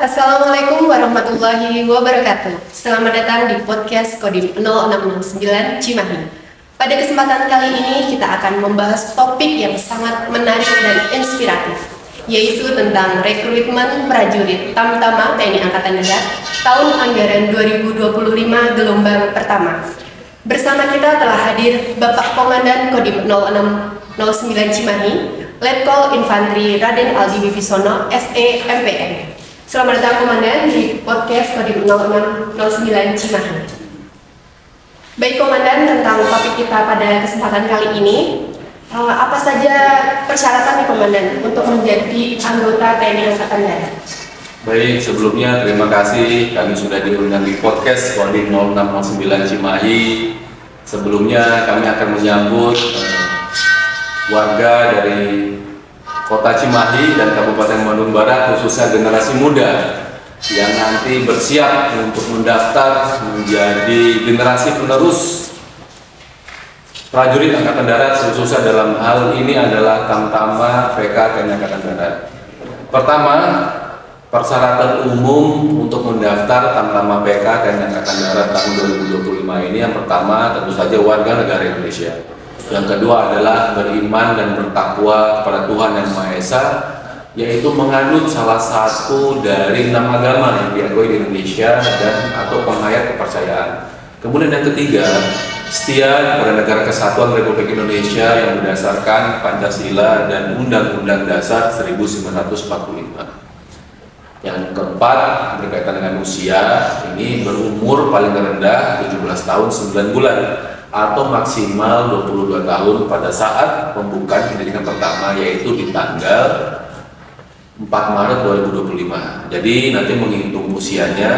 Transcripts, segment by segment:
Assalamualaikum warahmatullahi wabarakatuh. Selamat datang di podcast Kodim 0609 Cimahi. Pada kesempatan kali ini kita akan membahas topik yang sangat menarik dan inspiratif, yaitu tentang rekrutmen prajurit Tamtama TNI Angkatan Darat tahun anggaran 2025 gelombang pertama. Bersama kita telah hadir Bapak Komandan Kodim 0609 Cimahi, Letkol Infantri Raden Aldi Wibisono, SE MPN. Selamat datang Komandan di podcast Kodim 0609 Cimahi. Baik Komandan, tentang topik kita pada kesempatan kali ini, apa saja persyaratan nih Komandan untuk menjadi anggota TNI Angkatan Darat? Baik, sebelumnya terima kasih kami sudah diundang di podcast Kodim 0609 Cimahi. Sebelumnya kami akan menyambut warga dari Kota Cimahi dan Kabupaten Bandung Barat, khususnya generasi muda yang nanti bersiap untuk mendaftar menjadi generasi penerus prajurit Angkatan Darat, khususnya dalam hal ini adalah Tamtama PK TNI Angkatan Darat. Pertama, persyaratan umum untuk mendaftar Tamtama PK TNI Angkatan Darat tahun 2025 ini, yang pertama tentu saja warga negara Indonesia. Yang kedua adalah beriman dan bertakwa kepada Tuhan Yang Maha Esa, yaitu menganut salah satu dari 6 agama yang diakui di Indonesia dan atau penghayat kepercayaan. Kemudian yang ketiga, setia kepada Negara Kesatuan Republik Indonesia yang berdasarkan Pancasila dan Undang-Undang Dasar 1945. Yang keempat, berkaitan dengan usia, ini berumur paling rendah 17 tahun 9 bulan atau maksimal 22 tahun pada saat pembukaan pendidikan pertama, yaitu di tanggal 4 Maret 2025. Jadi nanti menghitung usianya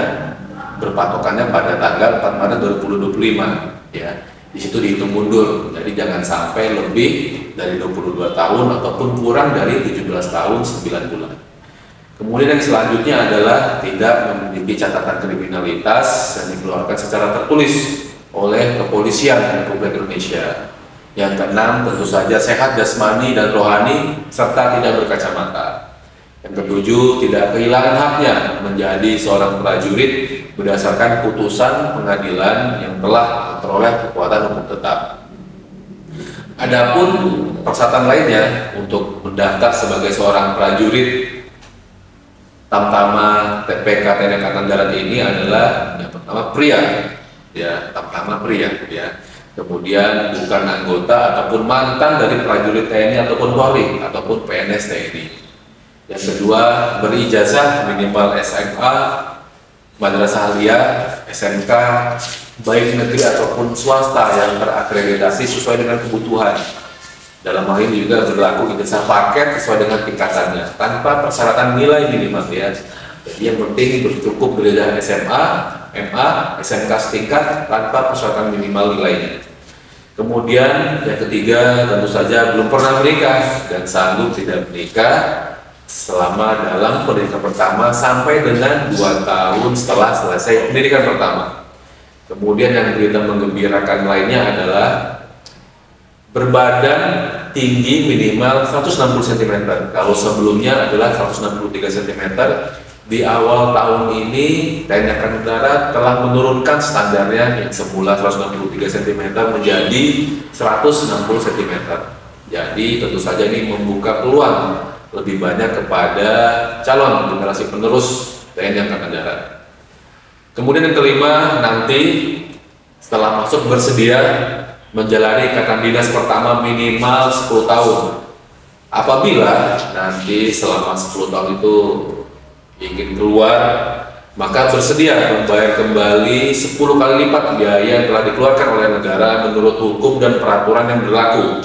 berpatokannya pada tanggal 4 Maret 2025 ya. Di situ dihitung mundur. Jadi jangan sampai lebih dari 22 tahun ataupun kurang dari 17 tahun 9 bulan. Kemudian yang selanjutnya adalah tidak memiliki catatan kriminalitas yang dikeluarkan secara tertulis oleh Kepolisian Republik Indonesia. Yang keenam, tentu saja sehat jasmani dan rohani serta tidak berkacamata. Yang ketujuh, tidak kehilangan haknya menjadi seorang prajurit berdasarkan putusan pengadilan yang telah memperoleh kekuatan hukum tetap. Adapun persyaratan lainnya untuk mendaftar sebagai seorang prajurit Tamtama PK TNI Angkatan Darat ini adalah yang pertama pria, ya, Tamtama pria, ya. Kemudian bukan anggota ataupun mantan dari prajurit TNI ataupun Polri ataupun PNS TNI. Yang kedua, berijazah minimal SMA, madrasah aliyah, SMK, baik negeri ataupun swasta yang terakreditasi sesuai dengan kebutuhan. Dalam hal ini juga berlaku ijazah paket sesuai dengan tingkatannya, tanpa persyaratan nilai minimal, ya. Jadi yang penting cukup berijazah SMA, MA, SMK setingkat tanpa persyaratan minimal nilainya. Kemudian yang ketiga, tentu saja belum pernah menikah dan sanggup tidak menikah selama dalam pendidikan pertama sampai dengan 2 tahun setelah selesai pendidikan pertama. Kemudian yang berita menggembirakan lainnya adalah berbadan tinggi minimal 160 cm. Kalau sebelumnya adalah 163 cm. Di awal tahun ini TNI Angkatan Darat telah menurunkan standarnya yang semula 163 cm menjadi 160 cm. Jadi tentu saja ini membuka peluang lebih banyak kepada calon generasi penerus TNI Angkatan Darat. Kemudian yang kelima, nanti setelah masuk bersedia menjalani ikatan dinas pertama minimal 10 tahun. Apabila nanti selama 10 tahun itu ingin keluar, maka bersedia membayar kembali 10 kali lipat biaya yang telah dikeluarkan oleh negara menurut hukum dan peraturan yang berlaku.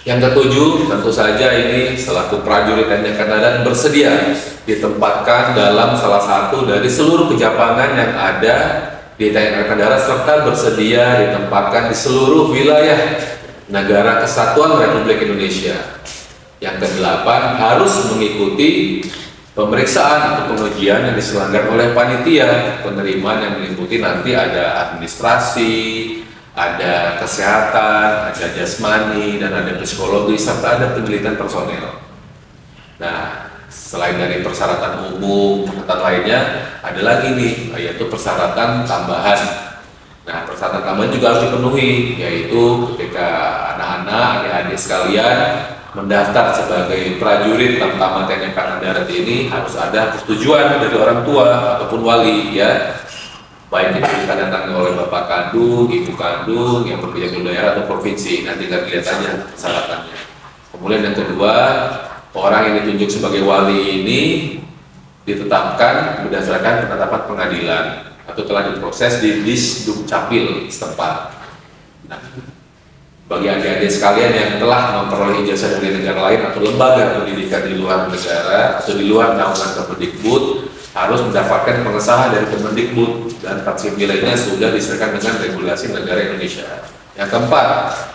Yang ketujuh, tentu saja ini selaku prajurit TNI Angkatan Darat bersedia ditempatkan dalam salah satu dari seluruh kejapangan yang ada di TNI Angkatan Darat serta bersedia ditempatkan di seluruh wilayah Negara Kesatuan Republik Indonesia. Yang kedelapan, harus mengikuti pemeriksaan atau pengujian yang diselenggarakan oleh panitia penerimaan yang meliputi nanti ada administrasi, ada kesehatan, ada jasmani, dan ada psikologi serta ada penelitian personel. Nah, selain dari persyaratan umum, catatan lainnya, ada lagi nih, yaitu persyaratan tambahan. Nah, persyaratan tambahan juga harus dipenuhi, yaitu ketika anak-anak, adik-adik sekalian mendaftar sebagai prajurit Tamtama TNI Angkatan Darat ini harus ada persetujuan dari orang tua ataupun wali, ya, baik itu ditandatangani oleh bapak kandung, ibu kandung yang bekerja di daerah atau provinsi. Nanti tinggal lihat aja persyaratannya. Kemudian yang kedua, orang yang ditunjuk sebagai wali ini ditetapkan berdasarkan penetapan pengadilan atau telah diproses di Disdukcapil setempat. Nah, bagi adik-adik sekalian yang telah memperoleh ijazah dari negara lain atau lembaga pendidikan di luar negara atau di luar naungan Kemendikbud, harus mendapatkan pengesahan dari Kemendikbud dan vaksin nilainya sudah disesuaikan dengan regulasi negara Indonesia. Yang keempat,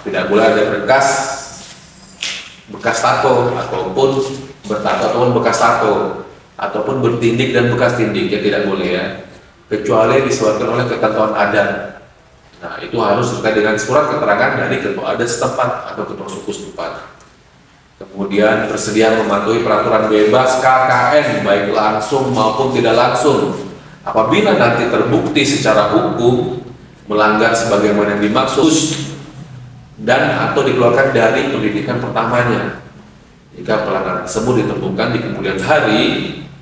tidak boleh ada bekas tato ataupun bertato ataupun bekas tato ataupun bertindik dan bekas tindik, ya tidak boleh, ya, kecuali disebabkan oleh ketentuan adat. Nah, itu harus terkait dengan surat keterangan dari ketua adat setempat atau ketua suku setempat. Kemudian bersedia mematuhi peraturan bebas KKN baik langsung maupun tidak langsung. Apabila nanti terbukti secara hukum melanggar sebagaimana yang dimaksud dan atau dikeluarkan dari pendidikan pertamanya, jika pelanggaran tersebut ditemukan di kemudian hari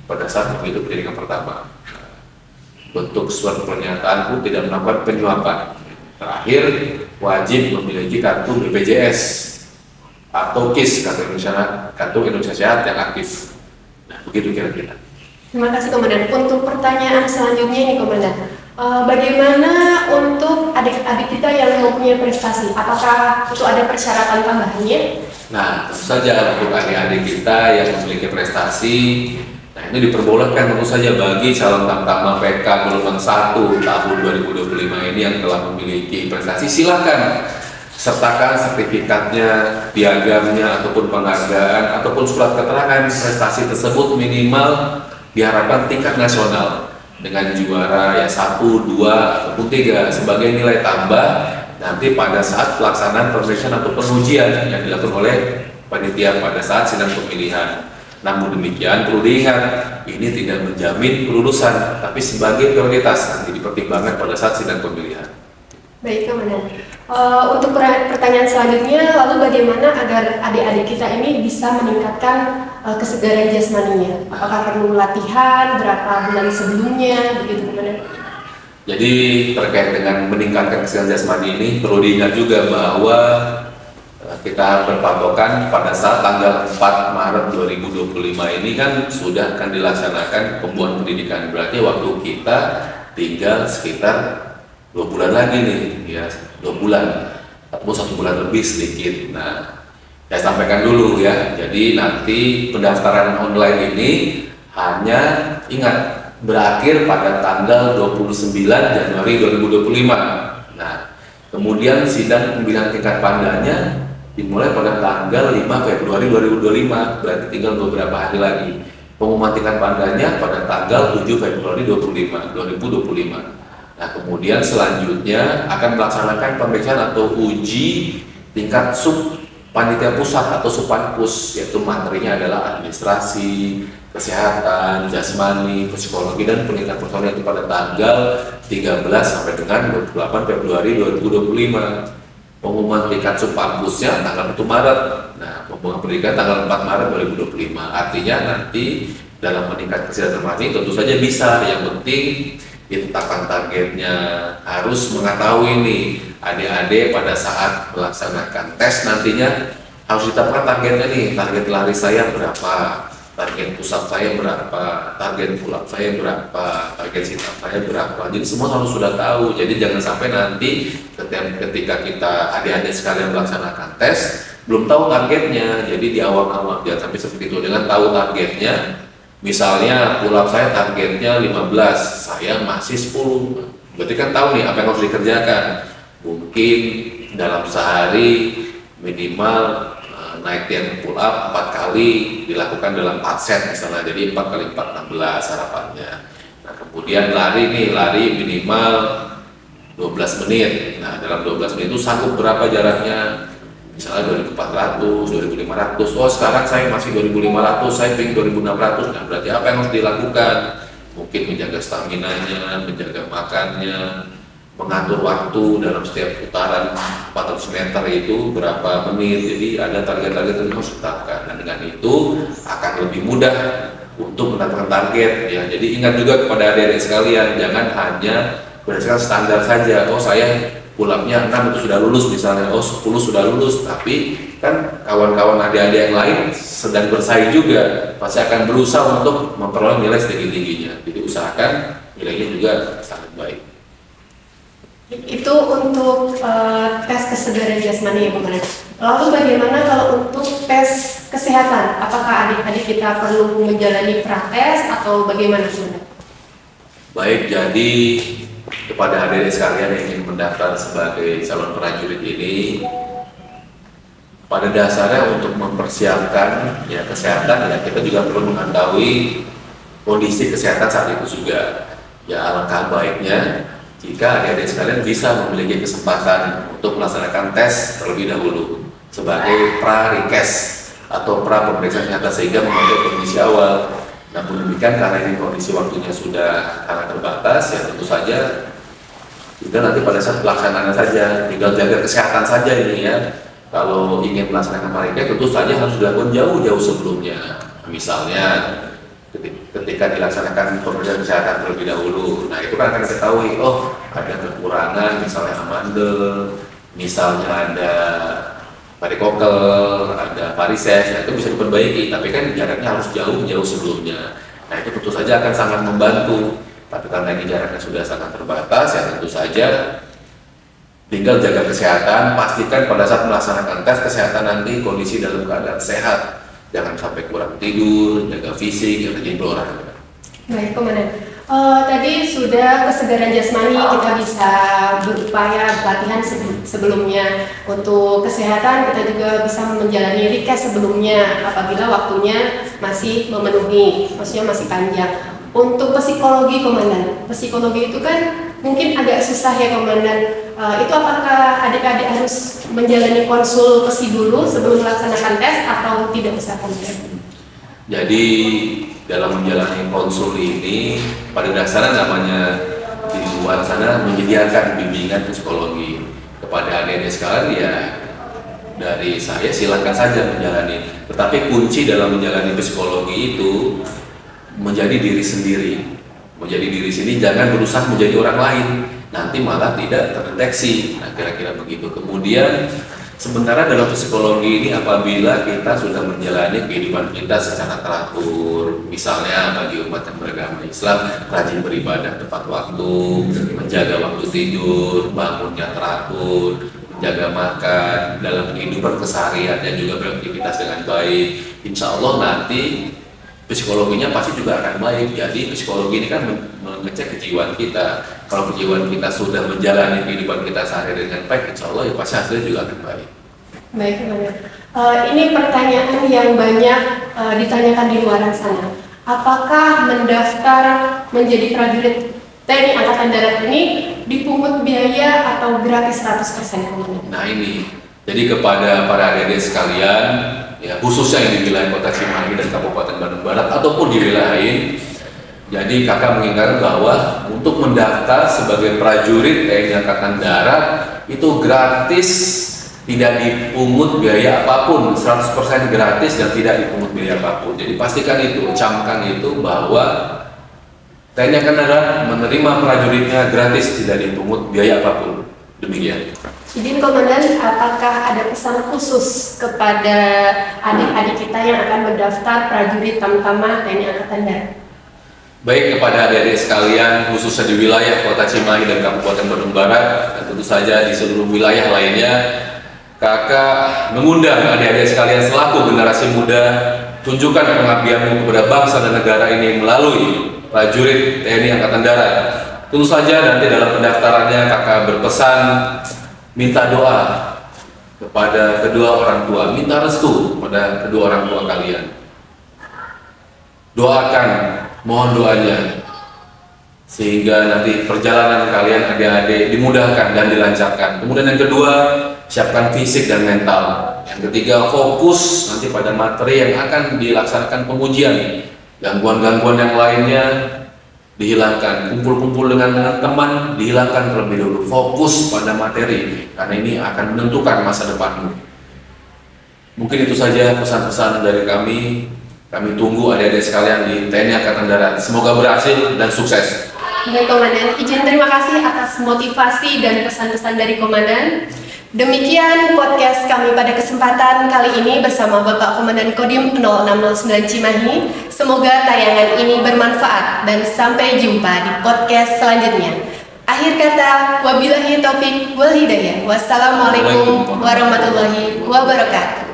pada saat mengikuti pendidikan pertama. Bentuk surat pernyataan pun tidak melakukan penyuapan. Terakhir, wajib memiliki kartu BPJS atau KIS, kartu Indonesia Sehat yang aktif. Nah, begitu kira-kira. Terima kasih Komandan. Untuk pertanyaan selanjutnya ini Komandan, bagaimana untuk adik-adik kita yang mempunyai prestasi? Apakah itu ada persyaratan tambahannya? Nah, tentu saja untuk adik-adik kita yang memiliki prestasi, nah ini diperbolehkan tentu saja bagi calon Tamtama PK gelombang 1 tahun 2025 ini yang telah memiliki prestasi, silakan sertakan sertifikatnya, piagamnya, ataupun penghargaan, ataupun surat keterangan prestasi tersebut minimal diharapkan tingkat nasional dengan juara ya 1, 2, ataupun 3 sebagai nilai tambah nanti pada saat pelaksanaan pemeriksaan atau pengujian yang dilakukan oleh panitia pada saat sidang pemilihan. Namun demikian perlu diingat, ini tidak menjamin kelulusan, tapi sebagai prioritas nanti dipertimbangkan pada saat sidang pemilihan. Baik Komandan. Untuk pertanyaan selanjutnya, lalu bagaimana agar adik-adik kita ini bisa meningkatkan kesegaran jasmaninya? Apakah perlu latihan, berapa bulan sebelumnya, begitu Komandan? Jadi terkait dengan meningkatkan kesegaran jasmani ini perlu diingat juga bahwa kita berpatokan pada saat tanggal 4 Maret 2025 ini kan sudah akan dilaksanakan pembuatan pendidikan. Berarti waktu kita tinggal sekitar 2 bulan lagi nih, ya 2 bulan atau 1 bulan lebih sedikit. Nah, saya sampaikan dulu ya, jadi nanti pendaftaran online ini hanya ingat berakhir pada tanggal 29 Januari 2025. Nah, kemudian sidang pemilihan tingkat pandanya dimulai pada tanggal 5 Februari 2025, berarti tinggal beberapa hari lagi. Pengumuman tingkat pandanya pada tanggal 7 Februari 2025. Nah, kemudian selanjutnya akan melaksanakan pemeriksaan atau uji tingkat sub panitia pusat atau subpanpus, yaitu materinya adalah administrasi, kesehatan, jasmani, psikologi, dan pendidikan personil itu pada tanggal 13 sampai dengan 28 Februari 2025. Pengumuman tingkat subpanpusnya tanggal 1 Maret. Nah, pengumuman pendidikan tanggal 4 Maret 2025. Artinya nanti dalam meningkat kesedaran jasmani tentu saja bisa. Yang penting ditetapkan targetnya, harus mengetahui nih adik-adik pada saat melaksanakan tes nantinya harus ditetapkan targetnya nih, target lari saya berapa, target pusat saya berapa, target pull up saya berapa, target sit up saya berapa. Jadi semua harus sudah tahu. Jadi jangan sampai nanti ketika kita adik-adik sekalian melaksanakan tes belum tahu targetnya. Jadi di awal-awal jangan sampai seperti itu. Dengan tahu targetnya, misalnya pull up saya targetnya 15, saya masih 10. Berarti kan tahu nih apa yang harus dikerjakan. Mungkin dalam sehari minimal naik tiang pull up 4 kali dilakukan dalam 4 set misalnya, jadi 4 kali 4 16 harapannya. Nah, kemudian lari minimal 12 menit. Nah, dalam 12 menit itu sanggup berapa jaraknya? misalnya 2.400, 2.500. Oh sekarang saya masih 2.500, saya pengen 2.600. Nah berarti apa yang harus dilakukan? Mungkin menjaga stamina-nya, menjaga makannya, mengatur waktu dalam setiap putaran 400 meter itu berapa menit. Jadi ada target-target yang harus ditetapkan. Dan dengan itu akan lebih mudah untuk mendapatkan target. Ya, jadi ingat juga kepada adik-adik sekalian, jangan hanya berdasarkan standar saja. Oh saya pulapnya 6 itu sudah lulus misalnya, oh 10 sudah lulus, tapi kan kawan-kawan adik-adik yang lain sedang bersaing juga, pasti akan berusaha untuk memperoleh nilai setinggi-tingginya. Jadi usahakan nilainya juga sangat baik. Itu untuk tes kesegaran jasmani ya Komandan. Lalu bagaimana kalau untuk tes kesehatan? Apakah adik-adik kita perlu menjalani prates atau bagaimana Komandan? Baik, jadi kepada adik-adik sekalian yang ingin mendaftar sebagai calon prajurit ini, pada dasarnya untuk mempersiapkan ya kesehatan, ya kita juga perlu mengetahui kondisi kesehatan saat itu juga. Ya alangkah baiknya jika adik-adik sekalian bisa memiliki kesempatan untuk melaksanakan tes terlebih dahulu sebagai pra-rikes atau pra pemeriksaan kesehatan sehingga memantau kondisi awal. Namun demikian karena ini kondisi waktunya sudah sangat terbatas, ya tentu saja kita nanti pada saat pelaksanaannya saja tinggal jaga kesehatan saja ini ya. Kalau ingin melaksanakan pra-rikes tentu saja harus dilakukan jauh-jauh sebelumnya. Misalnya ketika dilaksanakan pemeriksaan kesehatan terlebih dahulu, nah itu kan akan diketahui, oh ada kekurangan misalnya amandel, misalnya ada varikokel, ada varises, nah itu bisa diperbaiki, tapi kan jaraknya harus jauh-jauh sebelumnya. Nah itu tentu saja akan sangat membantu, tapi karena ini jaraknya sudah sangat terbatas, ya tentu saja tinggal jaga kesehatan, pastikan pada saat melaksanakan tes kesehatan nanti kondisi dalam keadaan sehat. Jangan sampai kurang tidur, jaga fisik, jangan rajin berolahraga. Baik, Komandan. Tadi sudah kesegaran jasmani kita bisa berupaya latihan sebelumnya. Untuk kesehatan kita juga bisa menjalani rikes sebelumnya apabila waktunya masih memenuhi, maksudnya masih panjang. Untuk psikologi Komandan, psikologi itu kan mungkin agak susah ya Komandan. Itu apakah adik-adik harus menjalani konsul psi dulu sebelum melaksanakan tes atau tidak usah konsul? Jadi dalam menjalani konsul ini pada dasarnya namanya di luar sana menyediakan bimbingan psikologi kepada adik-adik sekalian, ya dari saya silakan saja menjalani. Tetapi kunci dalam menjalani psikologi itu menjadi diri sendiri. Menjadi diri sendiri, jangan berusaha menjadi orang lain, nanti malah tidak terdeteksi. Nah kira-kira begitu. Kemudian sementara dalam psikologi ini apabila kita sudah menjalani kehidupan kita secara teratur, misalnya bagi umat yang beragama Islam rajin beribadah tepat waktu, menjaga waktu tidur, bangunnya teratur, menjaga makan, dalam kehidupan keseharian dan juga beraktivitas dengan baik, insya Allah nanti psikologinya pasti juga akan baik. Jadi psikologi ini kan mengecek kejiwaan kita. Kalau kejiwaan kita sudah menjalani kehidupan kita sehari dengan baik, insya Allah ya pasti hasilnya juga akan baik. Baik, Komandan. Ini pertanyaan yang banyak ditanyakan di luar sana. Apakah mendaftar menjadi prajurit TNI Angkatan Darat ini dipungut biaya atau gratis 100%, Komandan? Nah ini, jadi kepada para adik-adik sekalian, ya khususnya yang di wilayah Kota Cimahi dan Kabupaten Bandung Barat ataupun di wilayah lain, jadi kakak mengingatkan bahwa untuk mendaftar sebagai prajurit TNI Angkatan Darat itu gratis, tidak dipungut biaya apapun, 100% gratis dan tidak dipungut biaya apapun. Jadi pastikan itu, camkan itu bahwa TNI Angkatan Darat menerima prajuritnya gratis, tidak dipungut biaya apapun. Demikian. Izin Komandan, apakah ada pesan khusus kepada adik-adik kita yang akan mendaftar prajurit Tamtama TNI Angkatan Darat? Baik, kepada adik-adik sekalian, khususnya di wilayah Kota Cimahi dan Kabupaten Bandung Barat, dan tentu saja di seluruh wilayah lainnya, kakak mengundang adik-adik sekalian selaku generasi muda, tunjukkan pengabdianmu kepada bangsa dan negara ini melalui prajurit TNI Angkatan Darat. Tentu saja nanti dalam pendaftarannya kakak berpesan minta doa kepada kedua orang tua, minta restu kepada kedua orang tua kalian. Doakan, mohon doanya sehingga nanti perjalanan kalian adik-adik dimudahkan dan dilancarkan. Kemudian yang kedua, siapkan fisik dan mental. Yang ketiga, fokus nanti pada materi yang akan dilaksanakan pengujian. Gangguan-gangguan yang lainnya dihilangkan. Kumpul-kumpul dengan teman dihilangkan terlebih dahulu. Fokus pada materi, karena ini akan menentukan masa depanmu. Mungkin itu saja pesan-pesan dari kami. Kami tunggu adik-adik sekalian di TNI Angkatan Darat. Semoga berhasil dan sukses. Baik Komandan, izin terima kasih atas motivasi dan pesan-pesan dari Komandan. Demikian podcast kami pada kesempatan kali ini bersama Bapak Komandan Kodim 0609 Cimahi. Semoga tayangan ini bermanfaat dan sampai jumpa di podcast selanjutnya. Akhir kata, wabillahi taufik wal hidayah. Wassalamualaikum warahmatullahi wabarakatuh.